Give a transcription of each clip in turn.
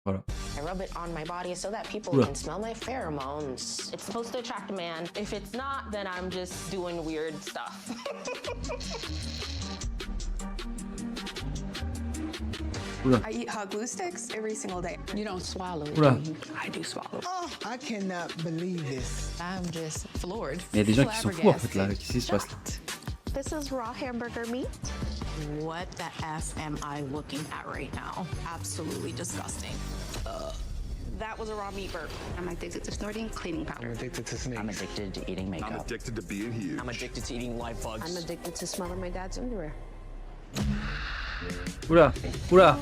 Voilà. I rub it on my body so that people Oula. can smell my pheromones. It's supposed to attract a man. If it's not, then I'm just doing weird stuff. Oula. I eat hot glue sticks every single day. You don't swallow it. Oula. I do swallow. Oh, I cannot believe this. I'm just floored. Il y a des gens qui sont fous en fait là. Qu'est-ce qui se passe là? This is raw hamburger meat. What the F am I looking at right now? Absolutely disgusting. That was a raw meat burp. I'm addicted to snorting cleaning I'm powder. addicted to snakes. I'm addicted to eating makeup. I'm addicted to being huge. I'm addicted to eating live bugs. I'm addicted to smelling my dad's underwear. Oula. Oula.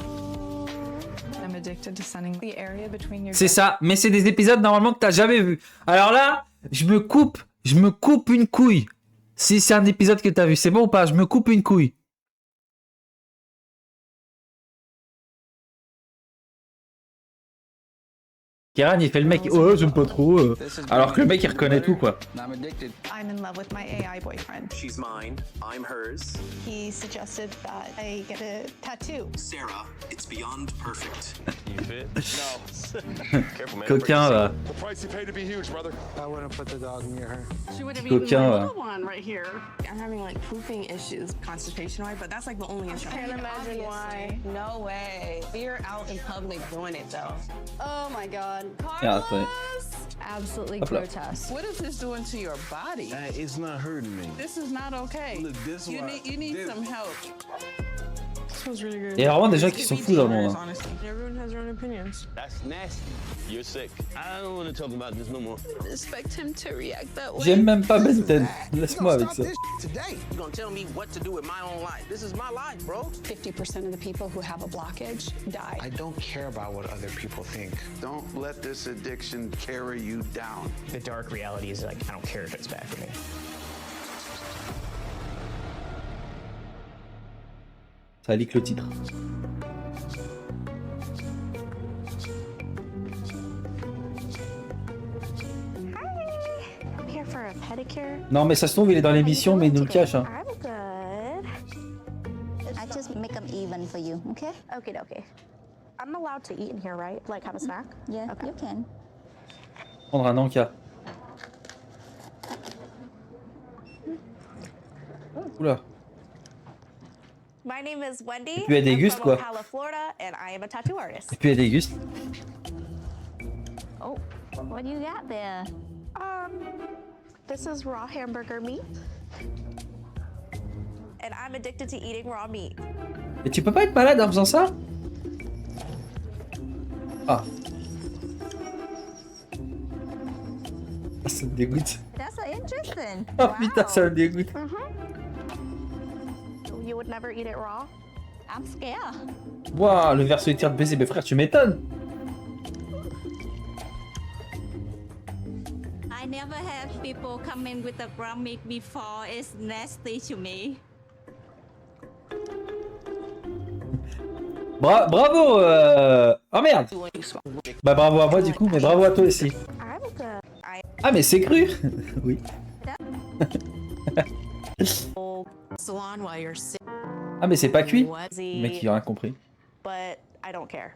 I'm addicted to sunning the area between your C'est ça. Mais c'est des épisodes normalement que t'as jamais vu. Alors là, je me coupe une couille. Si c'est un épisode que t'as vu, c'est bon ou pas? Je me coupe une couille. Kéran, il fait le mec, oh, j'aime pas trop. Alors que le mec, il reconnaît tout, quoi. I'm in love with my AI boyfriend. She's mine, I'm hers. He suggested that I get a tattoo. Sarah, it's beyond perfect. You fit? No. Careful, man. Coquin, va. The price you pay to be huge, brother. I wouldn't put the dog near her. She would have eaten my little one right here. I'm having like pooping issues, constipation-wise, but that's like the only issue. I can't imagine why. No way. You're out in public doing it though. Oh my god. Tiens, attendez. Absolutely Hop là. grotesque. What is this doing to your body? It's not hurting me. This is not okay. Look, this You one. need some help. Smells really good. Il y a vraiment des gens qui sont fous dans le monde. Hein. Everyone has their own opinions. That's nasty. You're sick. I don't want to talk about this no more. Expect him to react that way. J'aime même pas Benten. Laisse-moi avec ça. Today. You're gonna tell me what to do with my own life. This is my life, bro. 50% of the people who have a blockage die. I don't care about what other people think. Don't let this addiction carry you down. The dark reality is like, I don't care if it's bad for me. Ça leak le titre. I'm here for a pedicure. Non, mais ça se trouve, il est dans l'émission, mais il nous le cache. Hein. I'm good. I just make them even for you, okay? Okay, okay. I'm allowed to eat in here, right? Like have a snack? Yeah, Okay. you can. Prendre un encas. Oula. My name is Wendy. Et puis elle déguste, I'm from quoi. Ocala, Florida, and I am a tattoo artist. Et puis elle déguste. Oh, what do you got there? This is raw hamburger meat. And I'm addicted to eating raw meat. Et tu peux pas être malade en faisant ça? Ah. Ah, ça me dégoûte. That's so interesting. Oh putain, ça me dégoûte. You would never eat it raw? I'm scared. Waouh, le verre solitaire de baiser, mais frère, tu m'étonnes. I never had people come in with a ground meat before. It's nasty to me. Bravo Oh merde. Bah bravo à moi du coup, mais bravo à toi aussi. I'm good. Ah mais c'est cru. Oui. Salon while you're sick. Ah mais c'est pas cuit. What? Le mec il a rien compris. But I don't care.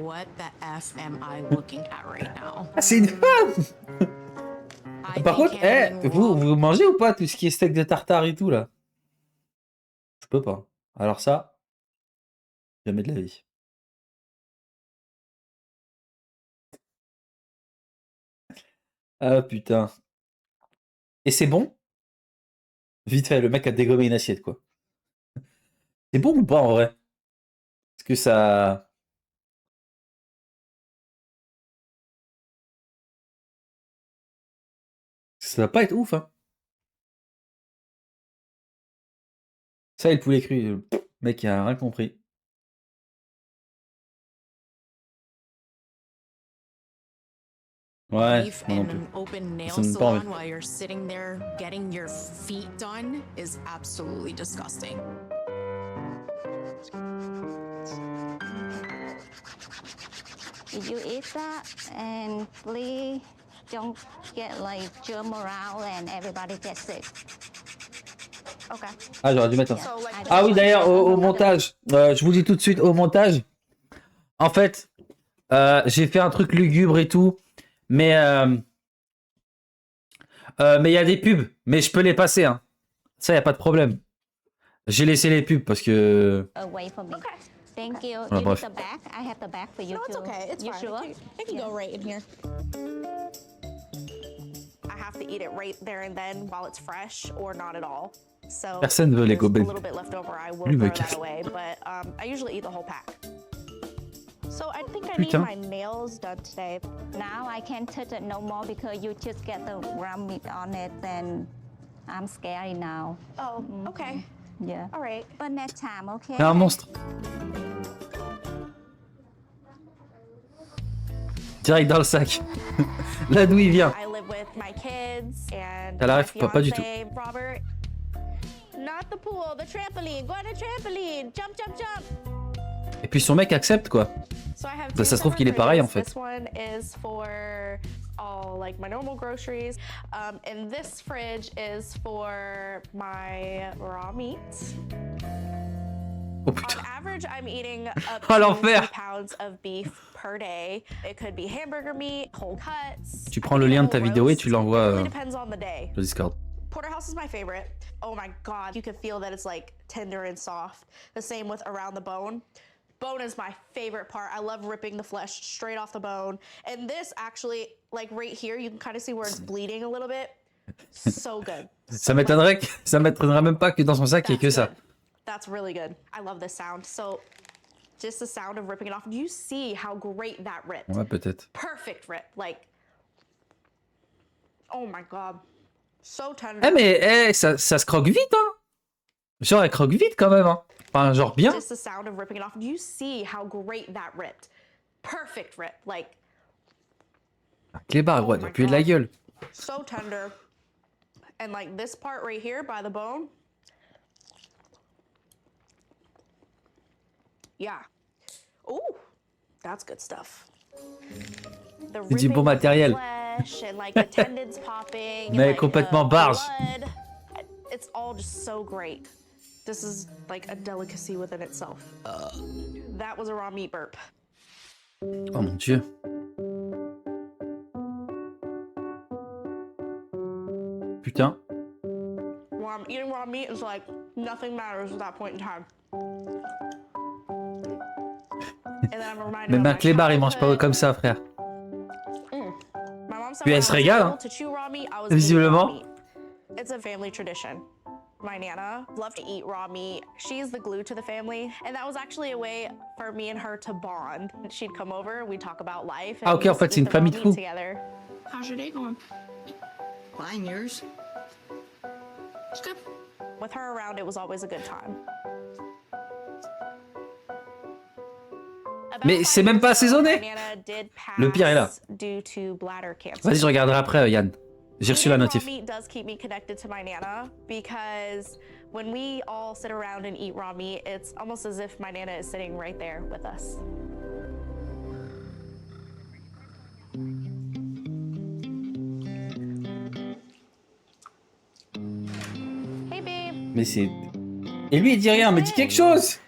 What the F am I looking at right now? Ah c'est une femme. I Par think contre, having vous mangez ou pas tout ce qui est steak de tartare et tout là? Je peux pas. Alors ça, jamais de la vie. Ah putain. Et c'est bon? Vite fait, le mec a dégommé une assiette quoi. C'est bon ou pas en vrai? Est-ce que ça... Ça va pas être ouf, hein. Ça et le poulet cru, le mec il a rien compris. Ouais, beef moi non and plus. an open nail Ça me donne pas envie. salon while you're sitting there getting your feet done is absolutely disgusting. Did you eat that? And please don't get like germ around and everybody gets sick. Okay. Ah, j'aurais dû mettre un. So, like, Ah oui, d'ailleurs, au montage, je vous dis tout de suite, au montage, en fait, j'ai fait un truc lugubre et tout, mais il y a des pubs, mais je peux les passer, hein. Ça, il n'y a pas de problème. J'ai laissé les pubs parce que... Away from me. Thank you. Voilà, You bref. need the bag. I have the bag for you No, it's too. okay. It's you fine. sure? It can go right in here. I have to eat it right there and then while it's fresh or not at all. So Personne veut les there's a gobelins. little bit left over. I will Lui me throw casse. that away, but I usually eat the whole pack. So I think I Putain. need my nails done today. Now I can't touch it no more because you just get the ground meat on it, and I'm scary now. Oh, okay. Yeah. All right. But next time, okay? C'est un monstre. Direct dans le sac. Là d'où il vient. I live with my kids and Elle my arrive pas du tout. fiancé, Robert. Not the pool, the trampoline. Go on the trampoline. Jump, jump, jump. Et puis son mec accepte, quoi. So I have Bah, two ça se trouve separate qu'il est pareil, en fridges. fait. This one is for all like my normal groceries, and this fridge is for my raw meat. Oh On putain. average, I'm eating up Oh, to l'enfer. 2 pounds of beef per day. It could be hamburger meat, whole cuts. Tu prends le lien de ta vidéo et tu l'envoies It really depends on the day. sur Discord. Porterhouse is my favorite. Oh my god, you can feel that it's like tender and soft. The same with around the bone. Bone is my favorite part. I love ripping the flesh straight off the bone. And this actually, like right here, you can kind of see where it's bleeding a little bit. So good. Ça m'étonnerait même pas que dans son sac il y ait que ça. That's really good. I love this sound. So just the sound of ripping it off. Do you see how great that ripped? Ouais, peut-être. Perfect rip. Like, oh my god. So tender. Eh mais ça se croque vite, hein. Genre elle croque vite quand même, hein. Enfin, genre bien. Just the sound of ripping it off. Do you see how great that ripped? Perfect rip. Like, Clébard, ouais, doit puer de la gueule. so tender. And like this part right here by the bone. Yeah. Ooh, that's good stuff. The C'est du bon ripping of the matériel. flesh and like the tendons popping. and, Mais like, complètement the barge. blood. It's all just so great. This is like a delicacy within itself. That was a raw meat burp. Oh mon dieu. Putain. Eating raw meat is like nothing matters at that point in time. And then I'm reminded Même of un my clébard il mange pas childhood. comme ça, frère. My mom said Puis when elle I se was régale, little hein. to chew raw meat, I was Visiblement. eating raw meat. It's a family tradition. My Nana loved to eat raw meat. She's the glue to the family, and that was actually a way for me and her to bond. She'd come over, we'd talk about life. And Ah, ok, we'd en fait, eat c'est une the raw famille de meat fous. together. How's your day going? Fine, yours? It's good. With her around, it was always a good time. About Mais 5 c'est même pas years ago, assaisonné. my Nana did pass Le pire est là. due to bladder cancer. Vas-y, je regarderai après, Yann. J'ai reçu la Eating notif. raw meat does keep me connected to my Nana because when we all sit around and eat raw meat, it's almost as if my Nana is sitting right there with us. Hey babe. Mais c'est... Et lui il dit rien, mais dis quelque chose.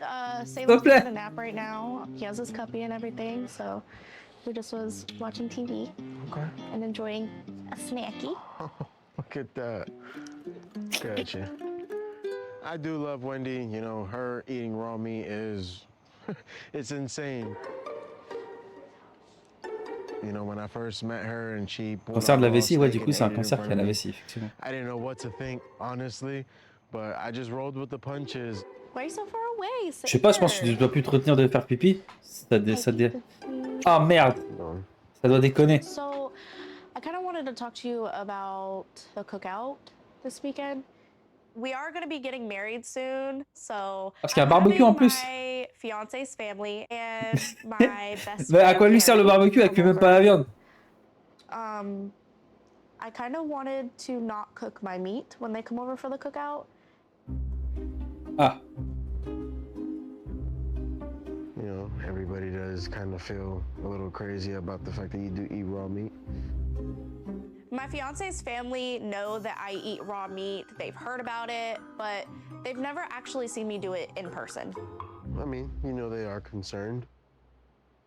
S'il te plaît. a nap right now. He has his cuppy and everything, so we just was watching TV Okay. and enjoying a snacky. Look at that. Gotcha. I do love Wendy. You know, her eating raw meat is, it's insane. You know, when I first met her and she pulled Cancer de la out raw vessie, ouais, steak du coup and c'est un ate it in cancer front qui a of la me, vessie, effectivement. I didn't know what to think, honestly, but I just rolled with the punches. Why are you so far away? Je sais pas, je pense que tu dois plus te retenir de faire pipi. Ah merde. Ça doit déconner. So, I kind of wanted to talk to you about the cookout this weekend. We are going to be getting married soon, so Parce qu'il y a un barbecue en plus. my fiance's family and my best Mais à friend quoi lui sert le Carrie barbecue? Elle cuit même pas la viande. I kind of wanted to not cook my meat when they come over for the cookout. Ah. You know, everybody does kind of feel a little crazy about the fact that you do eat raw meat. My fiance's family know that I eat raw meat. They've heard about it, but they've never actually seen me do it in person. I mean, you know they are concerned.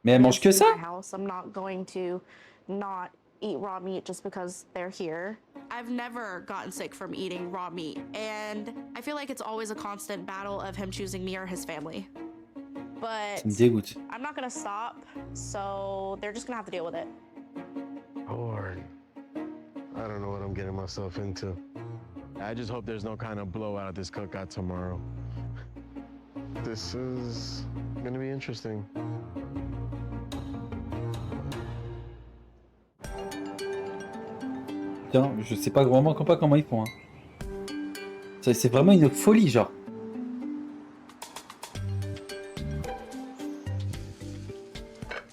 Mais elle mange que It's my ça? house. I'm not going to not eat raw meat just because they're here. I've never gotten sick from eating raw meat, and I feel like it's always a constant battle of him choosing me or his family. But Ça me dégoûte. I'm not gonna stop, so they're just gonna have to deal with it. Lord, I don't know what I'm getting myself into. I just hope there's no kind of blowout at this cookout tomorrow. This is gonna be interesting. Tiens, je sais pas vraiment pas comment ils font. Hein. C'est vraiment une folie, genre.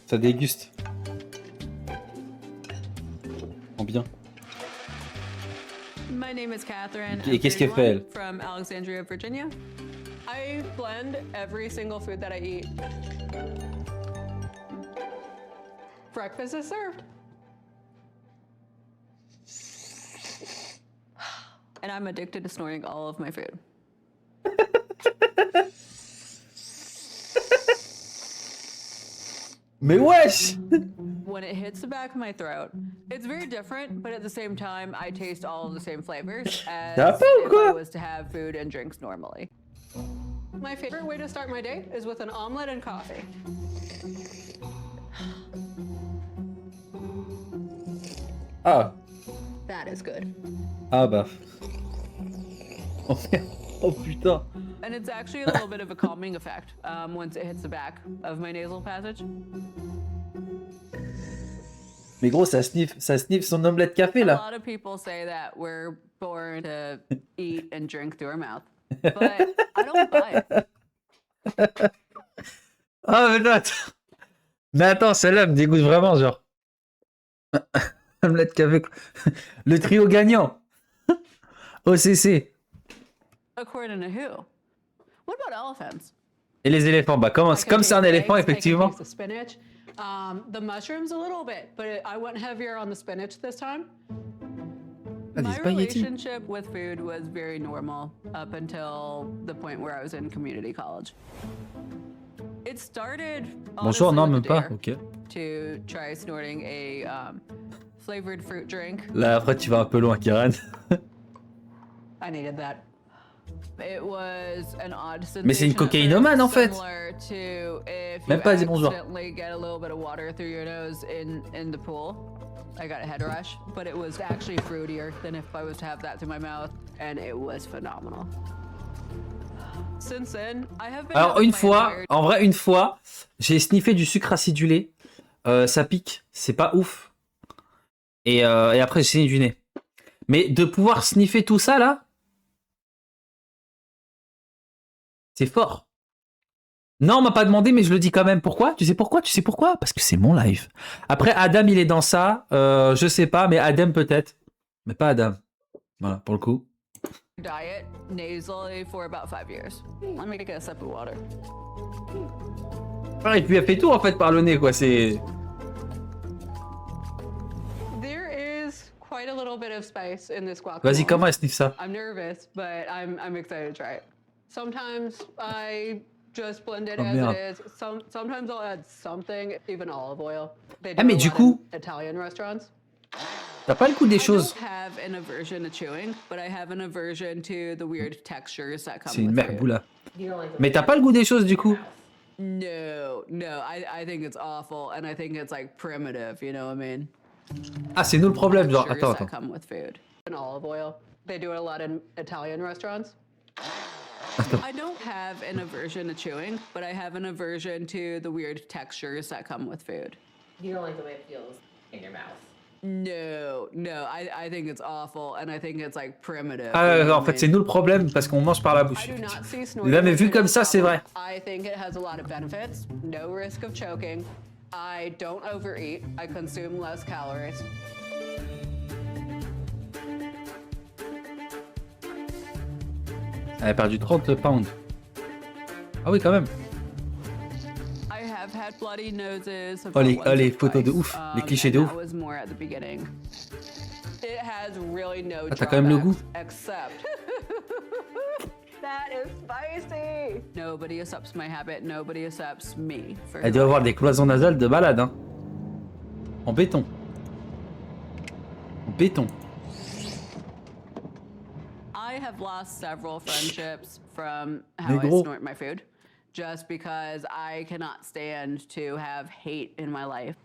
Ça déguste. En bien. My name is Catherine. Et qu'est-ce qu'elle fait, elle? From Alexandria, Virginia. I blend every single food that I eat. Breakfast is served. And I'm addicted to snorting all of my food. Mais wesh! When it hits the back of my throat, it's very different, but at the same time, I taste all of the same flavors as if I was to have food and drinks normally. My favorite way to start my day is with an omelet and coffee. Ah. That is good. Ah bah. Oh putain. And it's actually a little bit of a calming effect once it hits the back of my nasal passage. Mais gros, ça sniffe son omelette café A là. lot of people say that we're born to eat and drink through our mouth, but I don't buy it. Ah mais non, attends. Mais attends, celle-là me dégoûte vraiment, genre. Omelette café. Le trio gagnant. OCC. According to who? What about elephants? Et les éléphants, bah comme c'est un éléphant, effectivement. The spinach, the mushrooms a little bit, but I went heavier on the spinach this time. Ah, des My spaghettis. relationship with food was very normal up until the point where I was in community college. It started Bonjour, honestly non, with même a pas. dare Ok. to try snorting a flavored fruit drink. Là, après, tu vas un peu loin, Karen. I needed that. It was an odd sensation. Mais c'est une cocaïnomane, en fait. Similar to if Même you pas dit bonjour. accidentally get a little bit of water through your nose in the pool. I got a head rush, but it was actually fruitier than if I was to have that through my mouth, and it was phenomenal. Since then, I have been Alors, having une my fois, entire- en vrai, une fois, j'ai sniffé du sucre acidulé. Ça pique, c'est pas ouf. Et après, j'ai saigné du nez. Mais de pouvoir sniffer tout ça, là, c'est fort. Non, on m'a pas demandé, mais je le dis quand même. Pourquoi? Tu sais pourquoi? Tu sais pourquoi? Parce que c'est mon live. Après, Adam, il est dans ça. Je sais pas, mais Adam peut-être. Mais pas Adam. Voilà, pour le coup. diet nasally for about 5 years. Let me get a sip of water. Ah, et puis elle fait tout en fait par le nez, quoi. C'est. There is quite a little bit of spice in this guacamole. Vas-y, comment elle sniffe ça? I'm nervous, but I'm excited to try it. Sometimes I just blend it Oh, as merde. it is. Sometimes I'll add something, even olive oil. They Ah, do mais a du lot coup- in Italian restaurants. T'as pas le goût des I choses. don't have an aversion to chewing, but I have an aversion to the weird textures that come C'est une with merde, food. boula. Mais t'as pas le goût des choses du coup? No, I think it's awful, and I think it's like primitive, you know what I mean? Ah, c'est nous le problème, genre. Textures Attends, that attends. come with food. And olive oil. They do it a lot in Italian restaurants. I don't have an aversion to chewing, but I have an aversion to the weird textures that come with food. You don't like the way it feels in your mouth. No, I think it's awful, and I think it's like primitive. Ah, you know en what I fait, mean? c'est nous le problème parce qu'on mange par la bouche. I do not see snorting Là, mais as vu a comme ça, c'est vrai. problem. I think it has a lot of benefits. No risk of choking. I don't overeat. I consume less calories. Elle a perdu 30 pounds. Ah oui, quand même. I have had bloody noses. Oh, les about once les or photos de twice, ouf, les clichés and de that ouf. was more at the beginning. It has really no Ah, t'as quand même le goût. except that is spicy. Nobody accepts my habit. Nobody accepts me. For Elle doit avoir des cloisons nasales de malade, hein. En béton. En béton. I have lost several friendships from Mais how I gros. snort my food, just because I cannot stand to have hate in my life.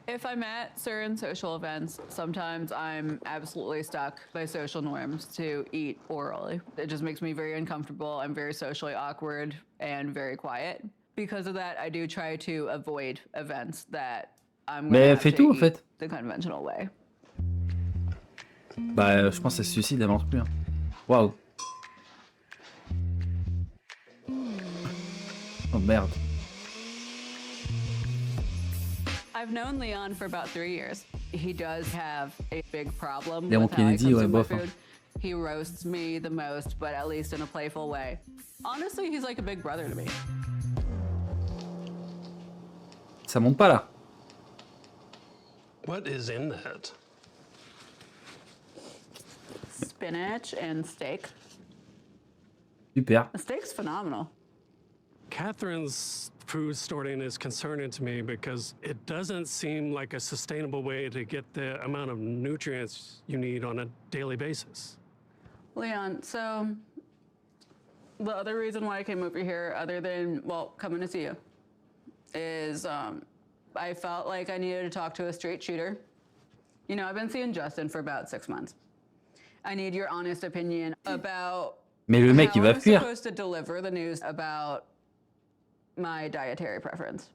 If I'm at certain social events, sometimes I'm absolutely stuck by social norms to eat orally. It just makes me very uncomfortable. I'm very socially awkward and very quiet. Because of that, I do try to avoid events that I'm Mais gonna elle fait have tout, to en eat fait. the conventional way. Bah, je pense qu'elle se suicide, elle mange plus. Hein. Waouh. Oh merde. I've known Leon for about 3 years. He does have a big problem Léon with how I Kennedy, ouais, consume my bof. Hein. food. He roasts me the most, but at least in a playful way. Honestly, he's like a big brother to me. Ça monte pas là. What is in that? Spinach and steak. Super. The steak's phenomenal. Catherine's food snorting is concerning to me because it doesn't seem like a sustainable way to get the amount of nutrients you need on a daily basis. Leon, so the other reason why I came over here, other than, well, coming to see you, is I felt like I needed to talk to a straight shooter. You know, I've been seeing Justin for about 6 months. I need your honest opinion about Mais le mec, il how va I'm fuir. supposed to deliver the news about my dietary preference.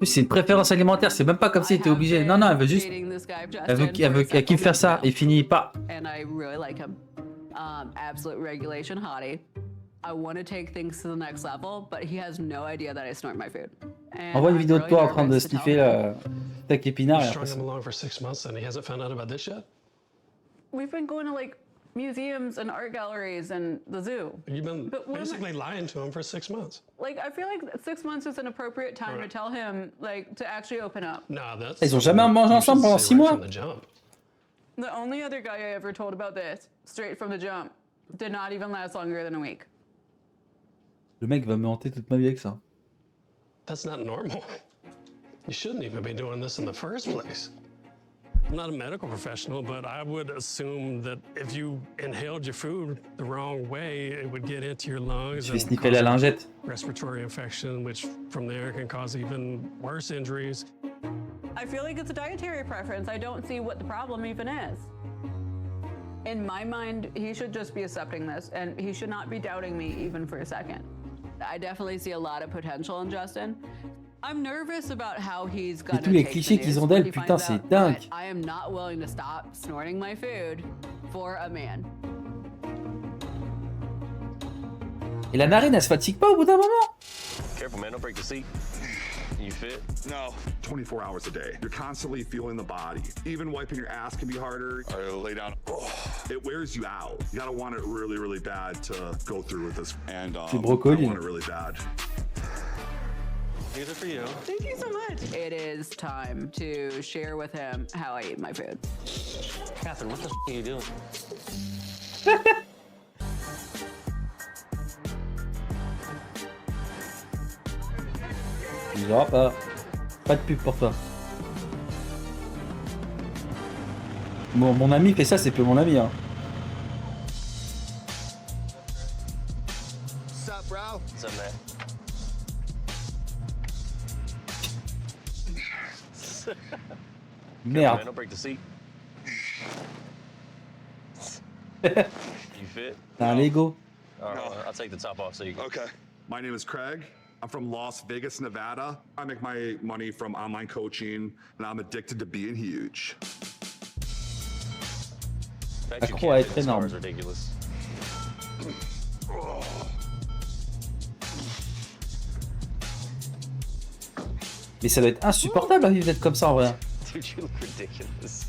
C'est une préférence alimentaire, c'est même pas comme si t'es obligé. Non, non, elle veut juste. Dating this guy, Elle kiffe faire ça, il finit pas. And I really like him. Absolute regulation hottie. I want to take things to the next level, but he has no idea that I snort my food. And Envoie une I'm vidéo de really toi en train de nervous to tell sniffer him. steak épinard et You après strung ça. him along for 6 months and he hasn't found out about this yet? We've been going to like museums and art galleries and the zoo. You've been But what am I- basically lying to him for 6 months. Like, I feel like 6 months is an appropriate time to Alright. tell him, like, to actually open up. Nah, that's Ils ont jamais mangé you ensemble should pendant say 6 right mois. from the jump. The only other guy I ever told about this, straight from the jump, did not even last longer than a week. Le mec va me hanter toute ma vie avec ça. That's not normal. You shouldn't even be doing this in the first place. I'm not a medical professional, but I would assume that if you inhaled your food the wrong way, it would get into your lungs Je vais and sniffer la cause lingette. respiratory infection, which from there can cause even worse injuries. I feel like it's a dietary preference. I don't see what the problem even is. In my mind, he should just be accepting this, and he should not be doubting me even for a second. I definitely see a lot of potential in Justin. I'm nervous about how he's gonna tous les take clichés the qu'ils news ont when d'elle, he putain, finds c'est out, dingue. but I am not willing to stop snorting my food for a man. Et la narine, elle se fatigue pas au bout d'un moment? Careful, man. Don't break the seat. You fit? No. 24 hours a day. You're constantly feeling the body. Even wiping your ass can be harder. All right, lay down. It wears you out. You gotta want it really, really bad to go through with this. And C'est brocoli. I want it really bad. These are for you. Thank you so much. It is time to share with him how I eat my food. Catherine, what the are you doing? Il aura pas. Pas de pub pour toi. Bon, mon ami fait ça, c'est peu mon ami. Hein. What's up, bro? What's up, man? Merde. Man, don't break the seat. You fit? T'as un Lego. All right, I'll take the top off so you can. Okay. My name is Craig. I'm from Las Vegas, Nevada. I make my money from online coaching, and I'm addicted to being huge. The fact you Accro à can't être fit this car énorme. is ridiculous. Mais ça doit être insupportable à vivre d'être comme ça en vrai. Dude, you look ridiculous.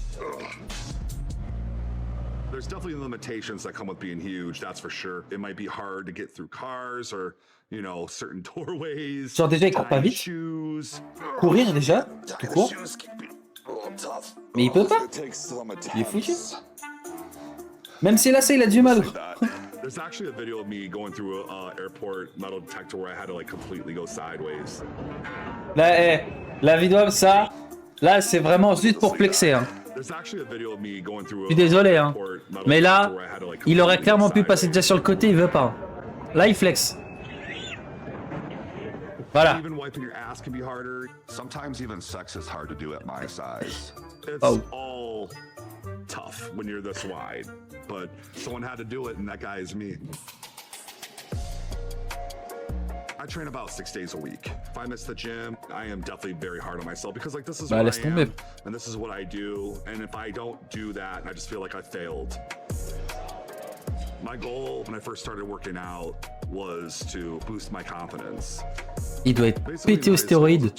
There's definitely limitations that come with being huge, that's for sure. It might be hard to get through cars or, you know, certain doorways. Genre déjà, il court pas tight vite. shoes. Courir déjà, tout court. Mais il peut pas. Il est foutu. Même si là, ça, il a du mal. There's actually a video of me going through a airport metal detector where I had to like completely go sideways. Là, la vidéo, ça, là, c'est vraiment juste pour flexer. Hein. There's actually a video of me going through Je suis désolé, hein. Mais là, il aurait clairement pu passer déjà sur le côté, il veut pas. Là, il flex. Voilà. Even wiping your ass can be harder. Sometimes even sex is hard to do at my size. It's all tough when you're this wide, but someone had to do it, and that guy is me. I train about 6 days a week. If I miss the gym, I am definitely very hard on myself because like this is what I am, and this is what I do, and if I don't do that, I just feel like I failed. My goal when I first started working out was to boost my confidence. Il doit être pété aux stéroïdes.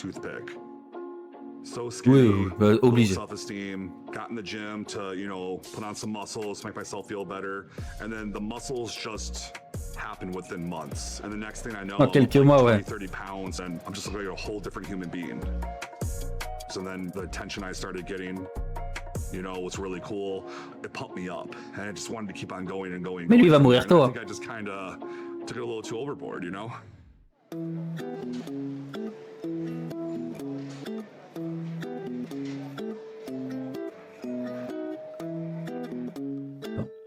So skinny, oui, bah, obligé. Self-esteem, got in the gym to, you know, put on some muscles, make myself feel better, and then the muscles just happen within months. And the next thing I know, En quelques mois, ouais. 30 pounds, and I'm just like a whole different human being. So then the attention I started getting, you know, was really cool. It pumped me up, and I just wanted to keep on going and going. Mais lui, il va mourir tôt. I think I just kind of took it a little too overboard, you know?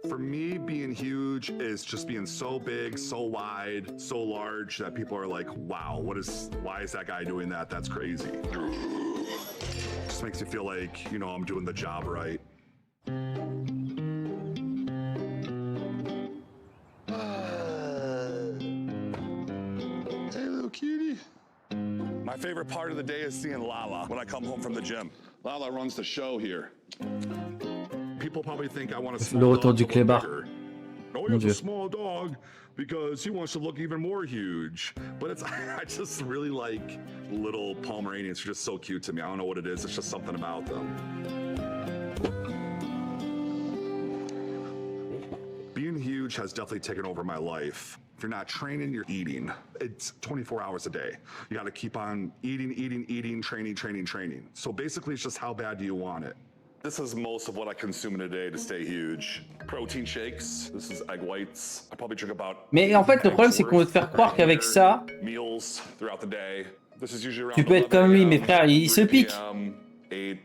For me, being huge is just being so big, so wide, so large that people are like, wow, why is that guy doing that? That's crazy. Just makes me feel like, you know, I'm doing the job right. Hey, little cutie. My favorite part of the day is seeing Lala when I come home from the gym. Lala runs the show here. People probably think I want a small dog to look bigger. No, he has a small dog because he wants to look even more huge. But it's I just really like little Pomeranians. They're just so cute to me. I don't know what it is. It's just something about them. Being huge has definitely taken over my life. If you're not training, you're eating. It's 24 hours a day. You got to keep on eating, training. So basically, it's just how bad do you want it? This is most of what I consume in a day to stay huge. Protein shakes. This is egg whites. I probably drink about. Mais en fait, le problème, c'est qu'on veut te faire croire qu'avec ça, meals throughout the day. This is usually around tu peux être comme lui, mes frères, il se pique. 8,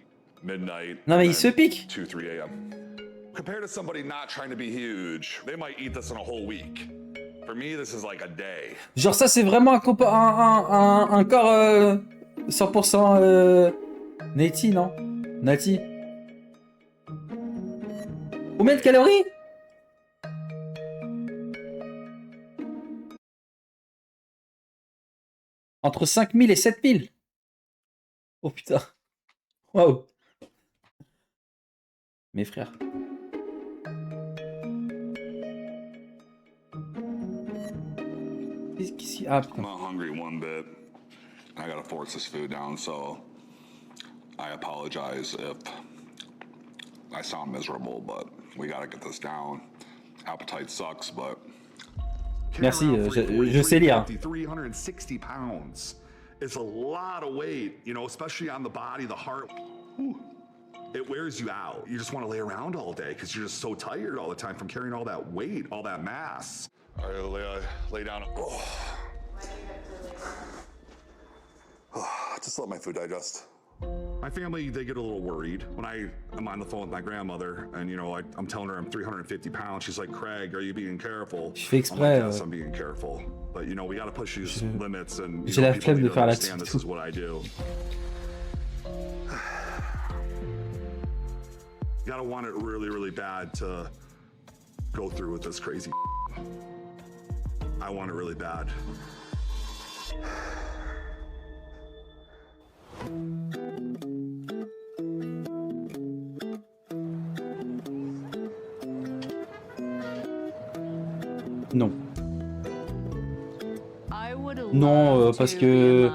midnight. Non, mais il se pique. 2, 3 a.m. Compared to somebody not trying to be huge, they might eat this in a whole week. For me, this is like a day. Genre ça, c'est vraiment un corps 100% nati, non? Nati. Combien de calories? Entre 5000 et 7000. Oh putain. Waouh. Mes frères. Ah, I'm not hungry one bit. I gotta force this food down, so I apologize if I sound miserable, but we gotta get this down. Appetite sucks, but. Merci, je sais lire. 360 pounds. It's a lot of weight, you know, especially on the body, the heart. Whew. It wears you out. You just want to lay around all day because you're just so tired all the time from carrying all that weight, all that mass. All right, lay down. Oh. Just let my food digest. My family, they get a little worried when I am on the phone with my grandmother and, you know, I'm telling her I'm 350 pounds. She's like, Craig, are you being careful? Je fais exprès. Yes, I'm being careful. But, you know, we got to push these limits and J'ai la flemme de faire understand this is what I do. You got to want it really, really bad to go through with this crazy. I want it really bad. Non. Non, parce que.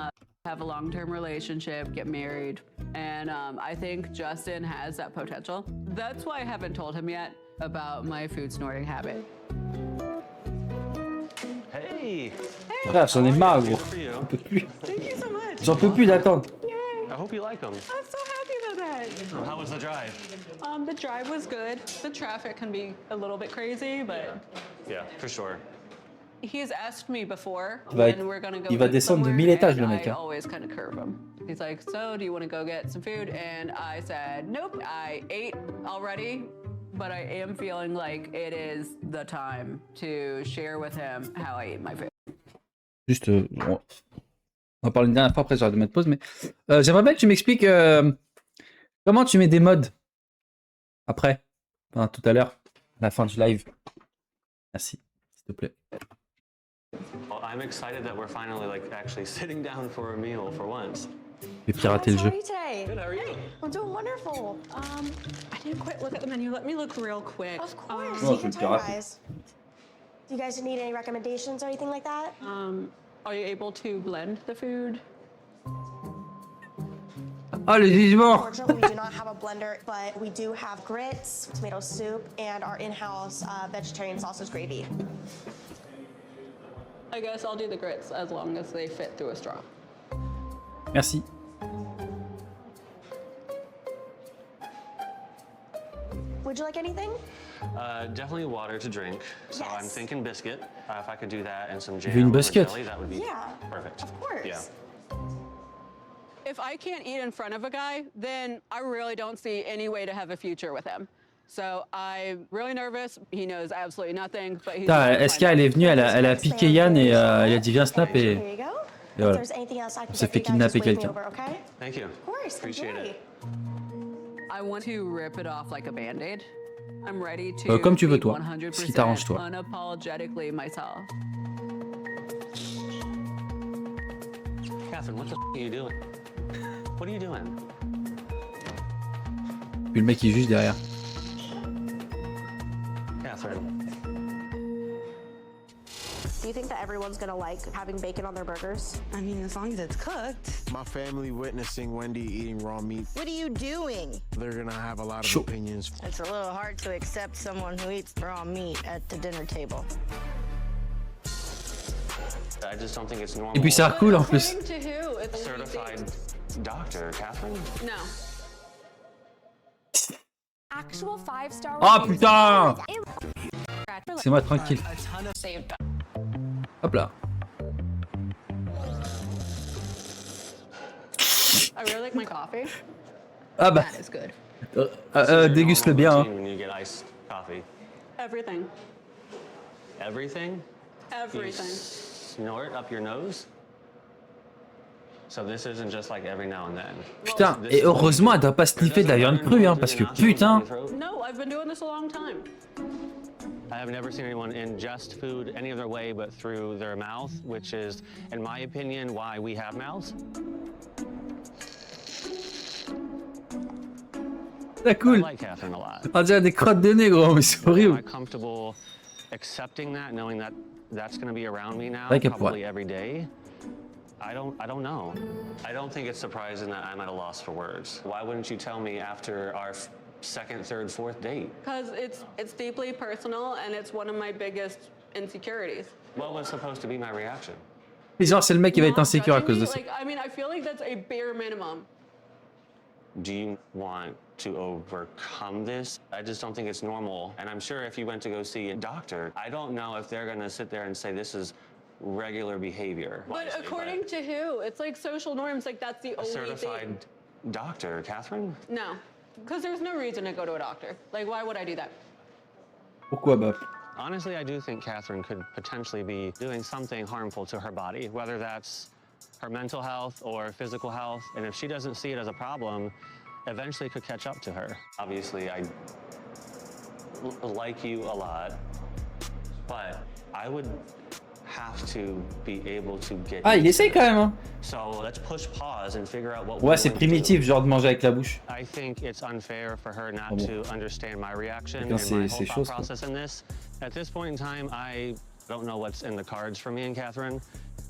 Have a long-term relationship, get married, and I think Justin has that potential. That's why I haven't told him yet about my food snorting habit. Hey. Frère, j'en ai marre, gros. J'en peux plus. J'en peux plus d'attendre. I hope you like them. I'm so happy that that. How was the drive? The drive was good. The traffic can be a little bit crazy, but Yeah, for sure. he's asked me before Il va, when we're gonna go il va eat descendre de somewhere, 1000 étages, le and mec. I Hein. always kind of curve him. He's like, so do you want to go get some food? And I said, nope, I ate already, but I am feeling like it is the time to share with him how I eat my food. Juste, on en parle une dernière fois, après j'arrête de mettre pause, mais j'aimerais bien que tu m'expliques comment tu mets des mods après, enfin, tout à l'heure, à la fin du live. Merci, s'il te plaît. Well, I'm excited that we're finally like actually sitting down for a meal for once. J'ai piraté le How jeu. are you today? Good, how are you? I'm doing wonderful. I didn't quite look at the menu. Let me look real quick. Of course, Oh, take your c'est time, pirate. guys. Do you guys need any recommendations or anything like that? Are you able to blend the food? Ah, le jugement. Unfortunately, we do not have a blender, but we do have grits, tomato soup, and our in-house vegetarian sausage gravy. I guess I'll do the grits as long as they fit through a straw. Merci. Would you like anything? Definitely water to drink. So I'm Yes. thinking biscuit. If I could do that and some jam veux une or biscuit? jelly, that would be Yeah, perfect. of course. Yeah. If I can't eat in front of a guy, then I really don't see any way to have a future with him. So I'm really nervous. He knows absolutely nothing, but he's Putain, SK, elle est venue, elle a piqué Yann et elle a dit viens snap et Here you go. If voilà. there's anything else I can On s'est get fait you guys, just kidnapper wave me quelqu'un. over, okay? Thank you. Of course, Appreciate enjoy. it. I want to rip it off like a Band-Aid. I'm ready to Comme tu veux, be toi. 100% Ce qui t'arrange, toi. unapologetically myself. Catherine, what the are you doing? What are you doing? Puis le mec il juge derrière. Catherine. Do you think that everyone's gonna like having bacon on their burgers? I mean, as long as it's cooked. My family witnessing Wendy eating raw meat, What are you doing? they're gonna have a lot of Sure. opinions. It's a little hard to accept someone who eats raw meat at the dinner table. I just don't think it's normal. Et puis ça recoule en plus. According to who? It's Certified doctor, Catherine? No. Actual 5-star. Ah putain! C'est moi tranquille. Hop là. I really like my coffee. Ah bah. That is good. Déguste-le bien. Hein. When you get iced coffee. Everything. Everything? Everything. You snort up your nose? So this isn't just like every now and then. Putain, et heureusement elle doit pas sniffer de la viande crue, hein, parce que putain. No, I've been doing this a long time. I have never seen anyone ingest food any other way but through their mouth, which is, in my opinion, why we have mouths. C'est cool. I like Catherine a lot. On dirait des crottes de nez, gros, mais c'est Am I horrible. comfortable accepting that, knowing that that's going to be around me now, Like a probably what? every day? I don't know. I don't think it's surprising that I'm at a loss for words. Why wouldn't you tell me after our second, third, fourth date? Because it's deeply personal and it's one of my biggest insecurities. What was supposed to be my reaction? Et genre c'est le mec qui va être Not insécure à judging cause de me, ça. like, I mean, I feel like that's a bare minimum. Do you want to overcome this? I just don't think it's normal. And I'm sure if you went to go see a doctor, I don't know if they're going to sit there and say this is regular behavior. But according to who? It's like social norms, like that's the A only certified thing. doctor, Catherine? No, because there's no reason to go to a doctor. Like, why would I do that? Pourquoi bah? Honestly, I do think Catherine could potentially be doing something harmful to her body, whether that's her mental health or physical health. And if she doesn't see it as a problem, eventually it could catch up to her. Obviously, I like you a lot, but I would have to be able to get. Ah, il essaye quand même, hein. So let's push pause and figure out what. Ouais, c'est primitif, genre de manger avec la bouche. I think it's unfair for her not Ah bon. to understand my reaction Putain, and my c'est whole thought chaud, ça. process in this. At this point in time, I don't know what's in the cards for me and Catherine,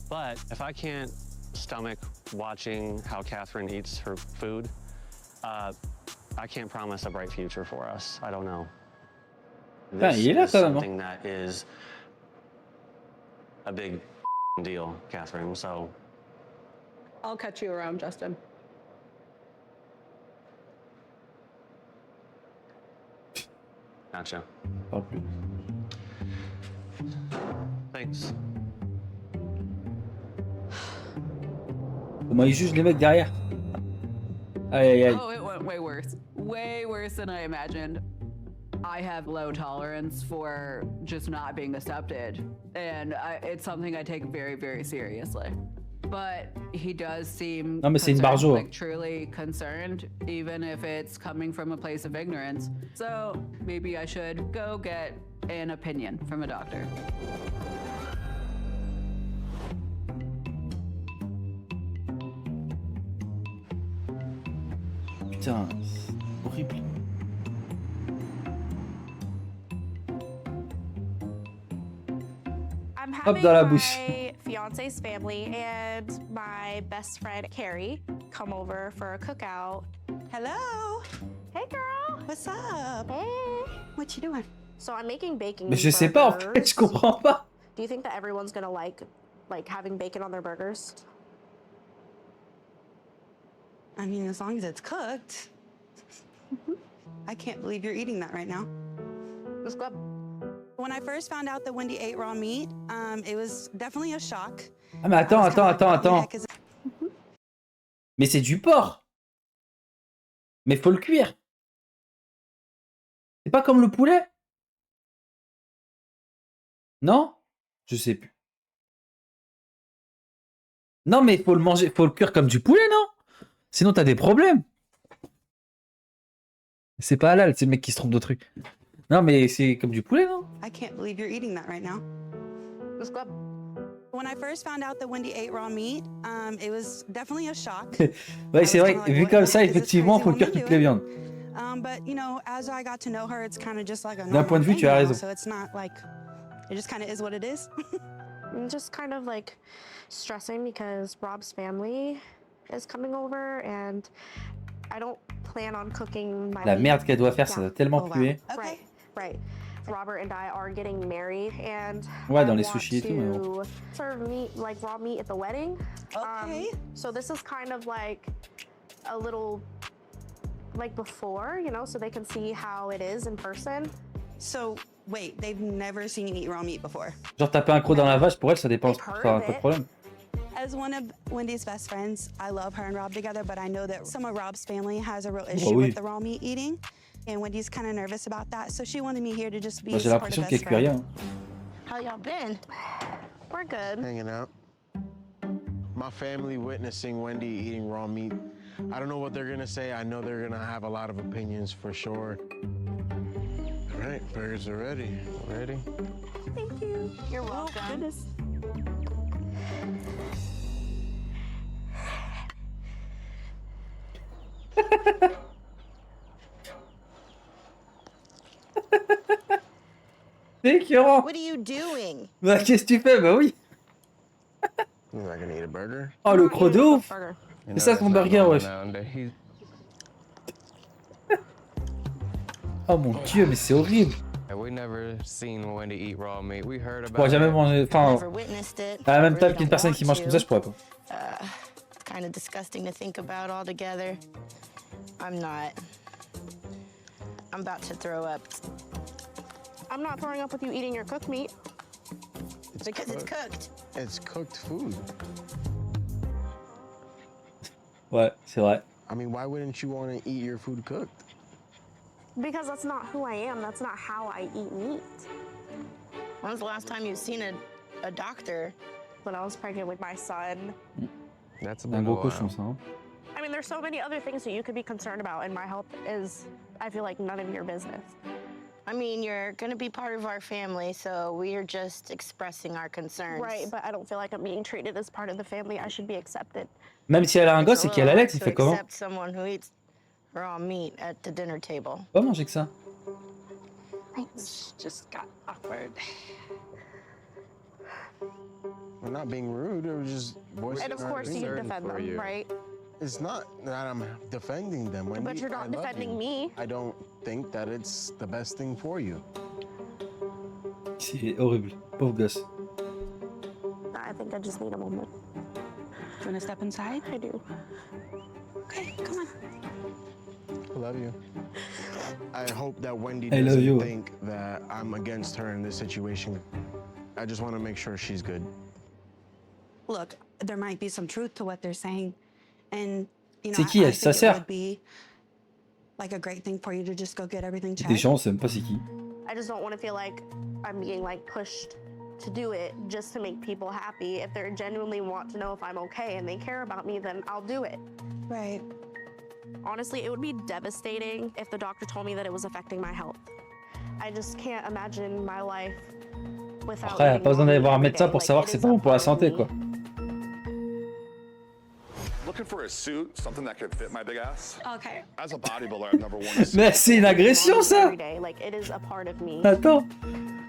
but if I can't stomach watching how Catherine eats her food, I can't promise a bright future for us. I don't know. Putain, This il est là is quand même. something that is a big deal, Catherine, so I'll catch you around, Justin. Gotcha. Parle plus. Thanks. Comment ils jugent les mecs derrière. Aïe aïe aïe. Oh, it went way worse. Way worse than I imagined. I have low tolerance for just not being accepted, and it's something I take very, very seriously. But he does seem Non mais c'est une concerned, barjo. like truly concerned, even if it's coming from a place of ignorance. So maybe I should go get an opinion from a doctor. Putain, c'est horrible. I'm Hop having dans la bouche. my fiance's family and my best friend Carrie come over for a cookout. Hello. Hey girl. What's up? Hey. What you doing? So I'm making bacon. Mais je sais pas en fait, je comprends pas. Do you think that everyone's gonna like having bacon on their burgers? I mean, as long as it's cooked. I can't believe you're eating that right now. Let's go. When I first found out that Wendy ate raw meat, it was definitely a shock. Ah mais attends. Mais c'est du porc. Mais faut le cuire. C'est pas comme le poulet? Non? Je sais plus. Non mais faut le manger, faut le cuire comme du poulet, non? Sinon t'as des problèmes. C'est pas halal, c'est le mec qui se trompe de truc. Non mais c'est comme du poulet, non? I can't believe you're eating that right now. Let's go. When I first found out that Wendy ate raw meat, it was definitely a shock. Ouais, c'est vrai, vu comme ça, effectivement, faut cuire toutes les viandes. But you know, as I got to know her, it's kind of just like a D'un point de vue, tu as raison. So it's not like it just kind of is what it is. I'm just kind of like stressing because Rob's family is coming over and I don't plan on cooking my La meat. merde qu'elle doit faire, ça doit tellement puer. Right. Robert and I are getting married and Ouais, dans I les want sushis et tout, mais bon. to serve meat, like raw meat at the wedding. So this is kind of like a little like before, you know, so they can see how it is in person. So wait, they've never seen you eat raw meat before. Genre taper un croc dans la vache, pour elle, ça dépend, pas de problème. As one of Wendy's best friends, I love her and Rob together, but I know that some of Rob's family has a real issue oui. with the raw meat eating, and Wendy's kind of nervous about that, so she wanted me here to just be Moi, a j'ai supportive l'impression qu'elle best cuit rien. friend. How y'all been? We're good. Hanging out. My family witnessing Wendy eating raw meat. I don't know what they're gonna say. I know they're gonna have a lot of opinions for sure. All right, burgers are ready. Ready? Thank you. You're welcome. Oh, goodness. C'est écœurant. What are you doing? Bah qu'est-ce que tu fais? Bah oui. You're not gonna eat a burger? Oh le croc de ouf. C'est ça son burger, wesh. Oh mon dieu, mais c'est horrible. We never seen Wendy eat raw meat. We heard Je about pourrais jamais it. manger, enfin, à la même table qu'une personne qui mange comme ça, je pourrais pas. It's kind of disgusting to think about altogether. I'm about to throw up. I'm not throwing up with you eating your cooked meat. Because it's cooked. It's cooked food. Ouais, c'est vrai. I mean, why wouldn't you want to eat your food cooked? Because that's not who I am. That's not how I eat meat. When's the last time you've seen a doctor? When I was pregnant with my son. That's Un gros cochon ça. Hein. I mean, there's so many other things that you could be concerned about, and my health is, I feel like, none of your business. I mean, you're gonna be part of our family, so we're just expressing our concerns. Right, but I don't feel like I'm being treated as part of the family. I should be accepted. Même si elle a un gosse et qu'elle a Alex, il fait comment? Accept someone who eats raw meat at the dinner table. Pas manger que ça. It's just got awkward. We're not being rude. We're just voicing And of our course, you concern defend for them, you. right? It's not that I'm defending them. Wendy, But you're I not love defending you. me. I don't think that it's the best thing for you. C'est horrible. Pauvre gosse. I think I just need a moment. Do you wanna step inside? I do. Okay, come on. I love you. I hope that Wendy I love you. doesn't think that I'm against her in this situation. I just want to make sure she's good. Look, there might be some truth to what they're saying, and you know, C'est qui, I elle, sa think it sœur? would be like a great thing for you to just go get everything Des checked. gens, on sait même pas c'est qui. I just don't want to feel like I'm being like pushed to do it just to make people happy. If they genuinely want to know if I'm okay and they care about me, then I'll do it. Right. Honestly, it would be devastating if the doctor told me that it was affecting my health. I just can't imagine my life without. Après, pas besoin d'aller voir un médecin pour savoir que c'est pas bon pour la santé, quoi. Looking for a suit, something that could fit my big ass. Okay. As a bodybuilder, I've never worn a suit. Mais c'est une agression, ça! Every day, like it is a part of me. Attends.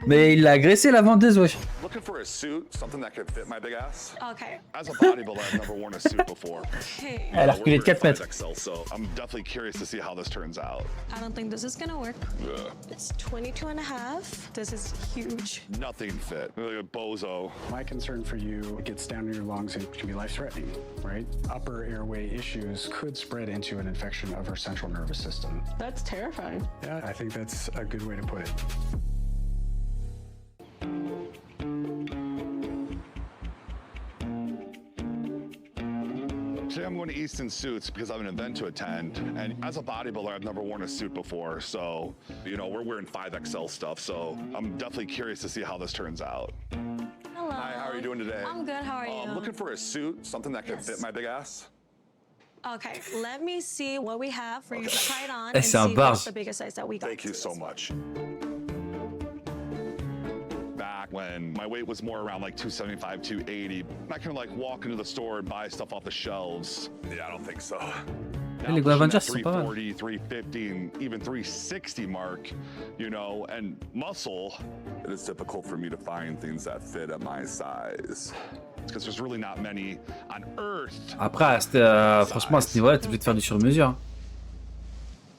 Mais il l'a agressé, la vendeuse, wesh. Looking for a suit, something that could fit my big ass. Okay. As a bodybuilder, I've never worn a suit before. Okay. Elle a reculé de 4 mètres. XL, so I'm definitely curious to see how this turns out. I don't think this is gonna work. Yeah. It's 22 and a half. This is huge. Nothing fit. Like a bozo. My concern for you, it gets down to your lungs and can be life-threatening, right? Upper airway issues could spread into an infection of our central nervous system. That's terrifying. Yeah, I think that's a good way to put it. Today I'm going to Easton Suits because I have an event to attend, and as a bodybuilder, I've never worn a suit before, so, you know, we're wearing 5XL stuff, so I'm definitely curious to see how this turns out. Hello. Hi, how are you doing today? I'm good. How are you? I'm looking for a suit, something that could fit my big ass. Okay, let me see what we have for you to try it on Eh, and c'est un see barge. what's the biggest size that we got. Thank you so much. Back when my weight was more around like 275, 280, I can like walk into the store and buy stuff off the shelves. Yeah, I don't think so. Les Go Avengers sont pas mal. 340, 350, and even 360 mark, you know, and muscle. It is difficult for me to find things that fit at my size. Because there's really not many on earth. Après, franchement, à ce niveau-là, t'es obligé de faire du sur-mesure. Hein.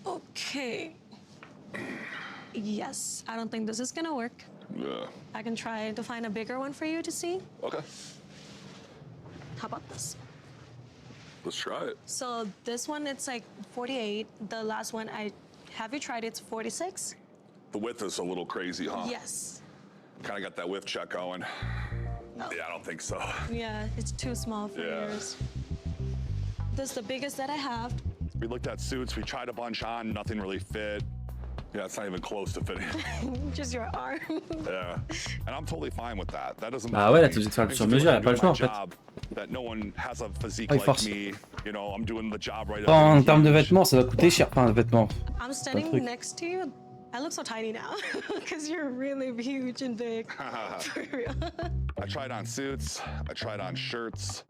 Okay. Yes, I don't think this is gonna work. Yeah. I can try to find a bigger one for you to see. Okay. How about this? Let's try it. So this one, it's like 48. The last one, have you tried? It's 46. The width is a little crazy, huh? Yes. Kind of got that whiff check going. Oh. Yeah, I don't think so. Yeah, it's too small for yours. This is the biggest that I have. We looked at suits, we tried a bunch on, nothing really fit. Yeah, it's not even close to fitting. Just your arm. Yeah, and I'm totally fine with that. That doesn't Bah ouais, là, t'es obligé de faire du sur-mesure, y'a pas le choix, en fait. That no one has a physique Ah, il like force. me. You know, I'm doing the job right. En termes de vêtements, ça va coûter cher. Enfin, de vêtements. I'm standing next to you. I look so tiny now because you're really huge and big. For real. I tried on suits, I tried on shirts.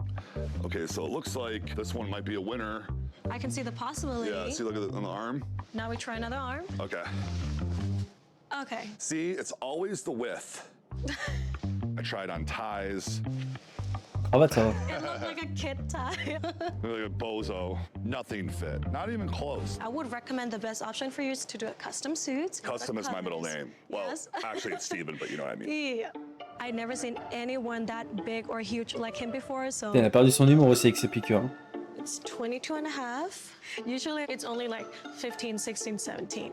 Okay, so it looks like this one might be a winner. I can see the possibility. Yeah, see, look at it on the arm. Now we try another arm. Okay. Okay. See, it's always the width. I tried on ties. Cravate, ça va. It looked like a kid tie. Like a bozo. Nothing fit. Not even close. I would recommend the best option for you is to do a custom suit. Custom is my middle name. Well, Yes. actually it's Steven, but you know what I mean. Yeah. I've never seen anyone that big or huge like him before, so Elle a perdu son humour aussi avec ses piqûres. Hein. it's 22 and a half. Usually it's only like 15, 16, 17.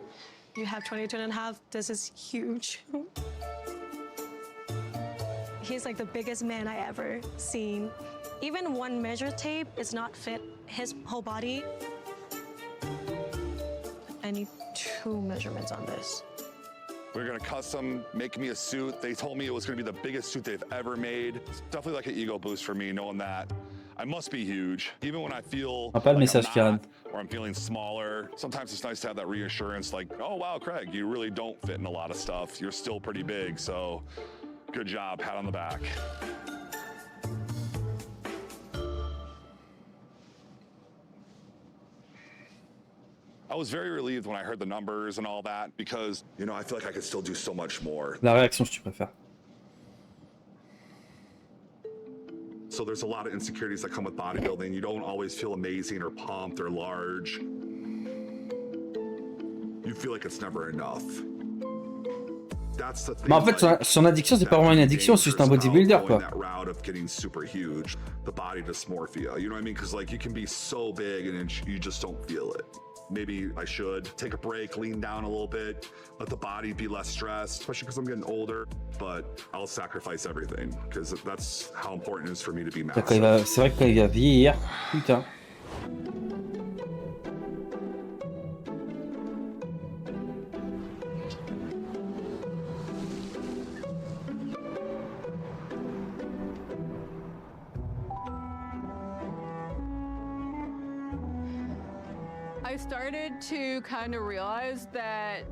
You have 22 and a half. This is huge. He's like the biggest man I ever seen. Even one measure tape is not fit his whole body. I need 2 measurements on this. We're gonna custom make me a suit. They told me it was gonna be the biggest suit they've ever made. It's definitely like an ego boost for me, knowing that I must be huge. Even when I feel Ah, pas le like message, I'm Karen. not, or I'm feeling smaller, sometimes it's nice to have that reassurance like, oh wow, Craig, you really don't fit in a lot of stuff. You're still pretty big, so good job, pat on the back. I was very relieved when I heard the numbers and all that because, you know, I feel like I could still do so much more. La réaction, si tu préfères. So there's a lot of insecurities that come with bodybuilding. You don't always feel amazing or pumped or large. You feel like it's never enough. that's the thing. Mais en fait, son addiction, c'est pas vraiment une addiction, c'est juste un bodybuilder, quoi. That route of getting super huge, the body dysmorphia. You know what I mean? Because like you can be so big and you just don't feel it. Maybe I should take a break, lean down a little bit, let the body be less stressed, especially because I'm getting older. But I'll sacrifice everything because that's how important it is for me to be massive. C'est vrai que quand il va vieillir, putain. I started to kind of realize that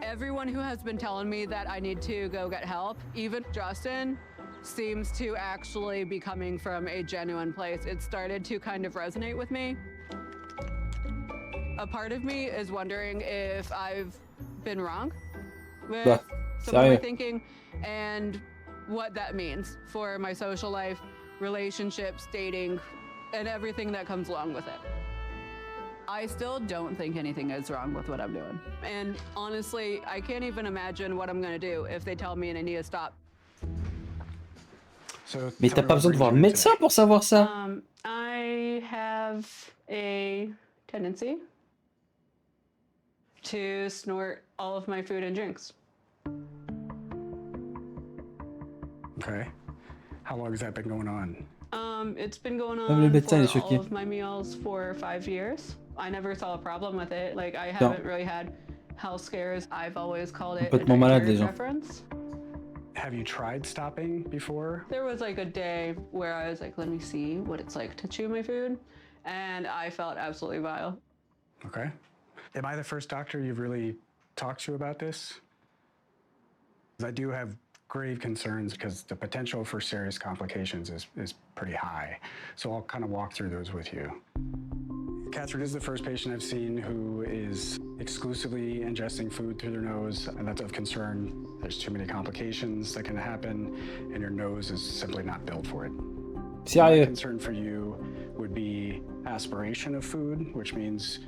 everyone who has been telling me that I need to go get help, even Justin, seems to actually be coming from a genuine place. It started to kind of resonate with me. A part of me is wondering if I've been wrong with some of my thinking and what that means for my social life, relationships, dating, and everything that comes along with it. I still don't think anything is wrong with what I'm doing. And honestly, I can't even imagine what I'm gonna do if they tell me and I need to stop. Mais t'as pas besoin de voir un médecin pour savoir ça. I have a tendency to snort all of my food and drinks. Okay. How long has that been going on? It's been going le on médecin for est all choqué. of my meals for 5 years. I never saw a problem with it. Like, I haven't really had health scares. I've always called it a Complètement malade, les dietary gens. preference. Have you tried stopping before? There was like a day where I was like, let me see what it's like to chew my food. And I felt absolutely vile. Okay. Am I the first doctor you've really talked to about this? I do have grave concerns because the potential for serious complications is pretty high. So I'll kind of walk through those with you. Catherine is the first patient I've seen who is exclusively ingesting food through their nose, and that's of concern. There's too many complications that can happen, and your nose is simply not built for it. Sérieux? My concern for you would be aspiration of food, which means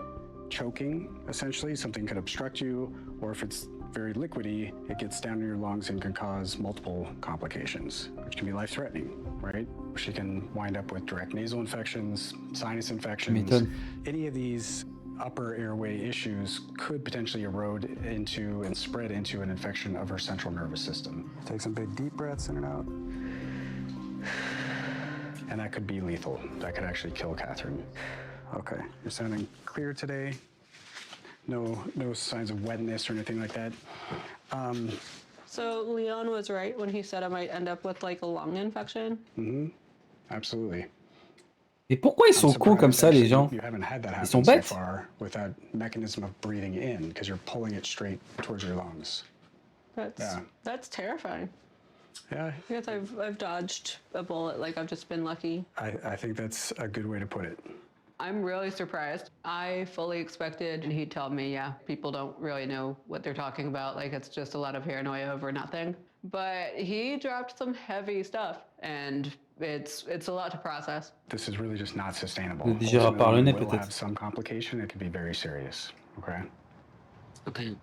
choking, essentially. Something could obstruct you, or if it's very liquidy, it gets down to your lungs and can cause multiple complications, which can be life-threatening, right? She can wind up with direct nasal infections, sinus infections. Any of these upper airway issues could potentially erode into and spread into an infection of her central nervous system. Take some big deep breaths in and out. And that could be lethal. That could actually kill Catherine. Okay, you're sounding clear today. No signs of wetness or anything like that. So Leon was right when he said I might end up with like a lung infection. Mm-hmm. Absolutely. Mais pourquoi ils sont cons comme ça, les gens? You haven't had that happen Ils sont so bêtes. far with that mechanism of breathing in because you're pulling it straight towards your lungs. That's terrifying. Yeah. I guess I've dodged a bullet. Like, I've just been lucky. I think that's a good way to put it. I'm really surprised. I fully expected, and he'd tell me, yeah, people don't really know what they're talking about. Like, it's just a lot of paranoia over nothing. But he dropped some heavy stuff, and it's a lot to process. This is really just not sustainable. Le digérer par le nez, Ultimately, you will peut-être. have some complication. It could be very serious. Okay. Okay.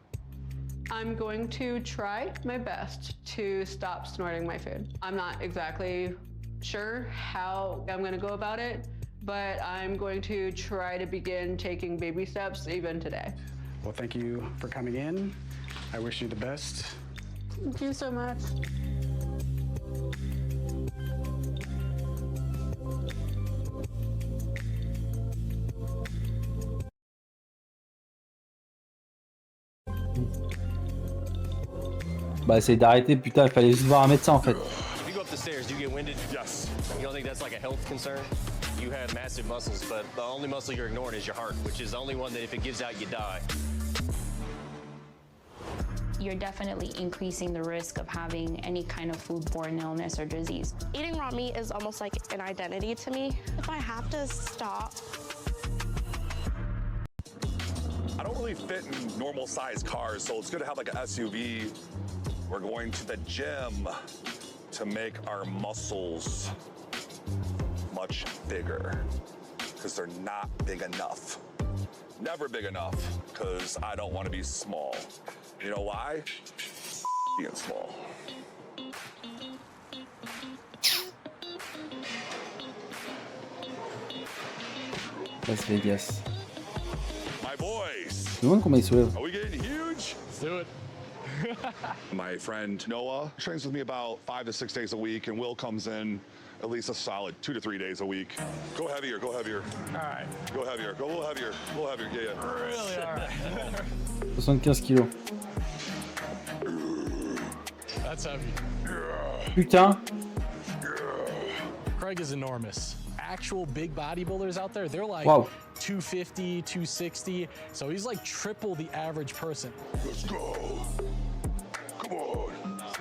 I'm going to try my best to stop snorting my food. I'm not exactly sure how I'm going to go about it, but I'm going to try to begin taking baby steps even today. Well, thank you for coming in. I wish you the best. Thank you so much. Bah, c'est d'arrêter, putain, il fallait juste voir un médecin en fait. If you go up the stairs, do you get winded? Yes. You don't think that's like a health concern? You have massive muscles, but the only muscle you're ignoring is your heart, which is the only one that if it gives out, you die. You're definitely increasing the risk of having any kind of foodborne illness or disease. Eating raw meat is almost like an identity to me. If I have to stop. I don't really fit in normal sized cars, so it's good to have like an SUV. We're going to the gym to make our muscles much bigger because they're not big enough. Never big enough because I don't want to be small. You know why? being small. Las Vegas. My boys. Je me demande combien il soulève. Are we getting huge? Let's do it. My friend Noah trains with me about 5 to 6 days a week, and Will comes in at least a solid 2 to 3 days a week. Go heavier, go heavier. All right. Go heavier, go a little heavier, a little heavier, yeah, yeah. Really, all right. 75 kilos. That's heavy. Putain. Craig is enormous. Actual big bodybuilders out there, they're like Wow. 250, 260. So he's like triple the average person. Let's go. Come on.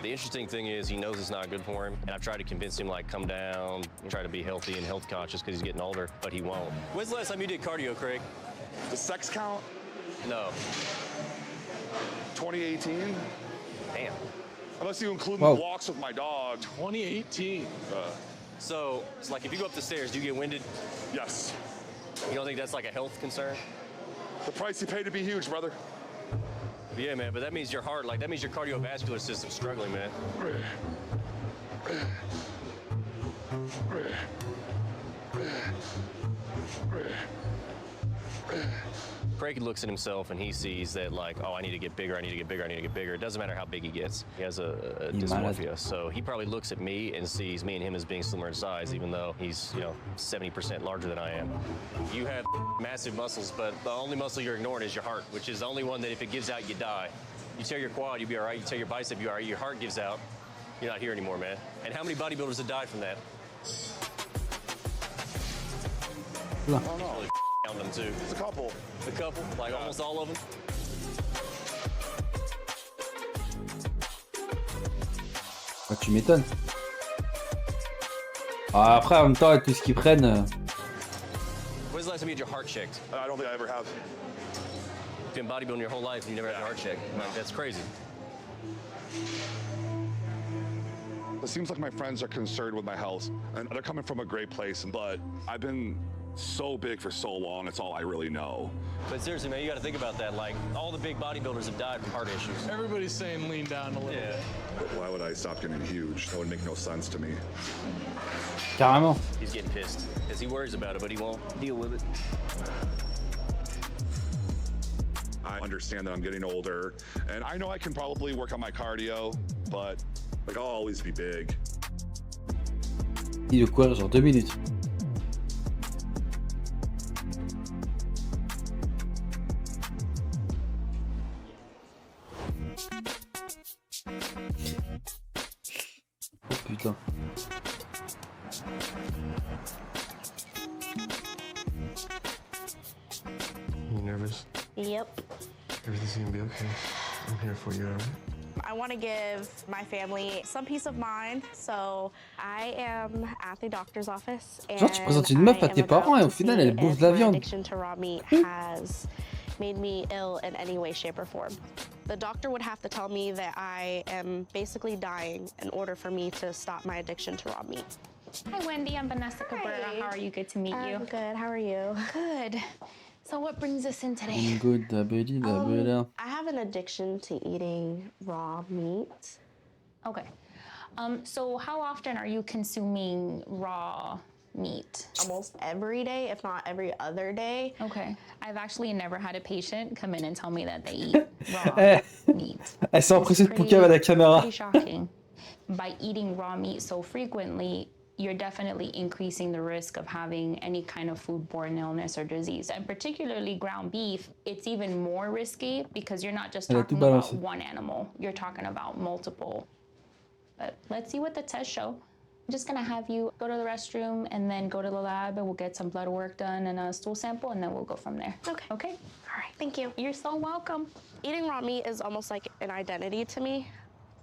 The interesting thing is he knows it's not good for him, and I've tried to convince him, like, come down, try to be healthy and health conscious because he's getting older, but he won't. When's the last time you did cardio, Craig? The sex count? No. 2018? Damn. Unless you include Whoa. the walks with my dog. 2018. So it's like if you go up the stairs, do you get winded? Yes. You don't think that's like a health concern? The price you pay to be huge, brother. Yeah, man, but that means your heart, like, that means your cardiovascular system's struggling, man. Craig looks at himself and he sees that, like, oh, I need to get bigger, I need to get bigger, I need to get bigger. It doesn't matter how big he gets. He has a dysmorphia. So he probably looks at me and sees me and him as being similar in size, even though he's, 70% larger than I am. You have massive muscles, but the only muscle you're ignoring is your heart, which is the only one that if it gives out, you die. You tear your quad, you'll be all right. You tear your bicep, you're all right. Your heart gives out, you're not here anymore, man. And how many bodybuilders have died from that? Là. I don't know. Count them too. There's a couple. A couple, like almost all of them. Bah, tu m'étonnes. Ah, après, en même temps, avec tout ce qu'ils prennent. When's the last time you had your heart checked? I don't think I ever have. You've been bodybuilding your whole life and you never had your heart checked. Like, that's crazy. It seems like my friends are concerned with my health, and they're coming from a great place, but I've been so big for so long, it's all I really know. But seriously, man, you got to think about that. Like, all the big bodybuilders have died from heart issues. Everybody's saying lean down a little bit. But why would I stop getting huge? That would make no sense to me. Carrément. He's getting pissed because he worries about it, but he won't deal with it. I understand that I'm getting older, and I know I can probably work on my cardio, but like I'll always be big. Il doit courir genre 2 minutes. Oh putain. You nervous? Yep. Everything's gonna be okay. I'm here for you, all right? I want to give my family some peace of mind, so I am at the doctor's office. Genre, tu présentes une meuf à tes parents et au final elle bouffe de la viande. Addiction to raw meat has made me ill in any way, shape, or form. The doctor would have to tell me that I am basically dying in order for me to stop my addiction to raw meat. Hi, Wendy. I'm Vanessa Cabrera. Hi. How are you? Good to meet you. I'm good. How are you? Good. So what brings us in today? Good, da I have an addiction to eating raw meat. Okay. So how often are you consuming raw meat? Almost every day, if not every other day. Okay. I've actually never had a patient come in and tell me that they eat raw meat. Elle s'est empressée de poucave à la caméra. Pretty shocking. By eating raw meat so frequently, you're definitely increasing the risk of having any kind of foodborne illness or disease. And particularly ground beef, it's even more risky because you're not just talking about one animal, you're talking about multiple. But let's see what the tests show. I'm just gonna have you go to the restroom and then go to the lab and we'll get some blood work done and a stool sample and then we'll go from there. Okay. Okay? All right, thank you. You're so welcome. Eating raw meat is almost like an identity to me.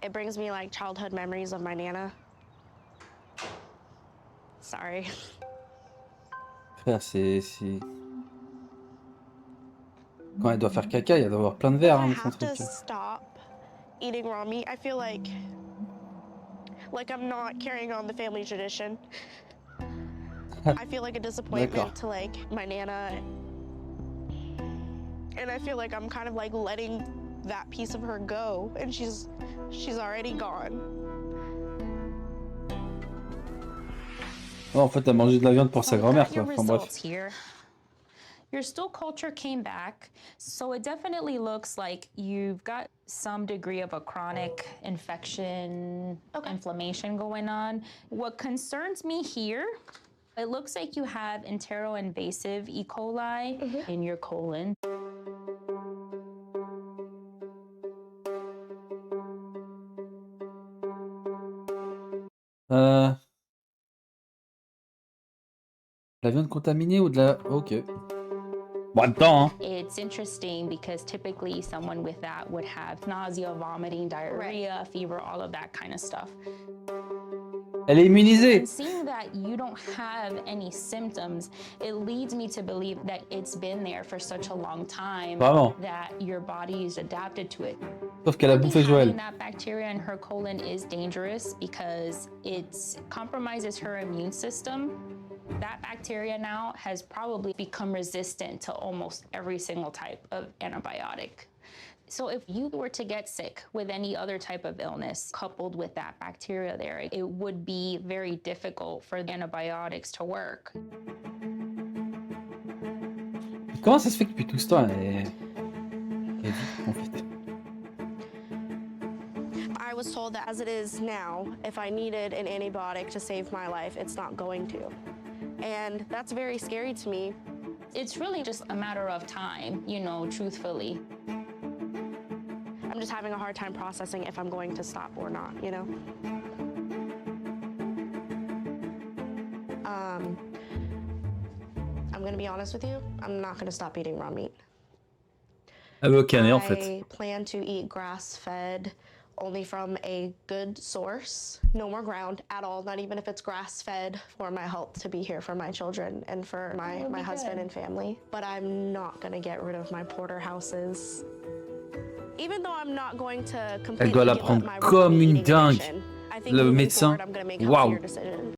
It brings me like childhood memories of my Nana. Sorry. Frère, c'est... Quand elle doit faire caca, il y a d'avoir plein de verres hein, I dans son have to truc. stop eating raw meat. I feel like I'm not carrying on the family tradition. I feel like a disappointment to like my Nana. And I feel like I'm kind of like letting that piece of her go, and she's already gone. Oh, en fait, elle a mangé de la viande pour sa grand-mère, quoi. Your Enfin bref. results here. Your stool culture came back, so it definitely looks like you've got some degree of a chronic infection, inflammation going on. What concerns me here, it looks like you have enteroinvasive E. coli in your colon. La viande contaminée ou de la... Ok. Bon, attends, hein. It's interesting because typically someone with that would have nausea, vomiting, diarrhea, fever, all of that kind of stuff. Elle est immunisée. And seeing that you don't have any symptoms, it leads me to believe that it's been there for such a long time Vraiment. that your body is adapted to it. Sauf qu'elle a bouffé Joël. Having that bacteria in her colon is dangerous because it compromises her immune system. That bacteria now has probably become resistant to almost every single type of antibiotic. So if you were to get sick with any other type of illness coupled with that bacteria there, it would be very difficult for the antibiotics to work. Comment ça se fait que depuis tout ce temps, elle vit en fait? I was told that as it is now, if I needed an antibiotic to save my life, it's not going to. And that's very scary to me. It's really just a matter of time, you know, truthfully. I'm just having a hard time processing if I'm going to stop or not, you know? I'm gonna be honest with you, I'm not gonna stop eating raw meat. Elle veut canner en fait. I plan to eat grass-fed only from a good source, no more ground at all, not even if it's grass-fed, for my health to be here for my children and for my husband and family. But I'm not gonna get rid of my porterhouses. Even though I'm not going to Elle doit completely la give up prendre my comme raw meat une eating dingue. addiction, I think Le moving médecin. forward, I'm gonna make Waouh. healthier decisions.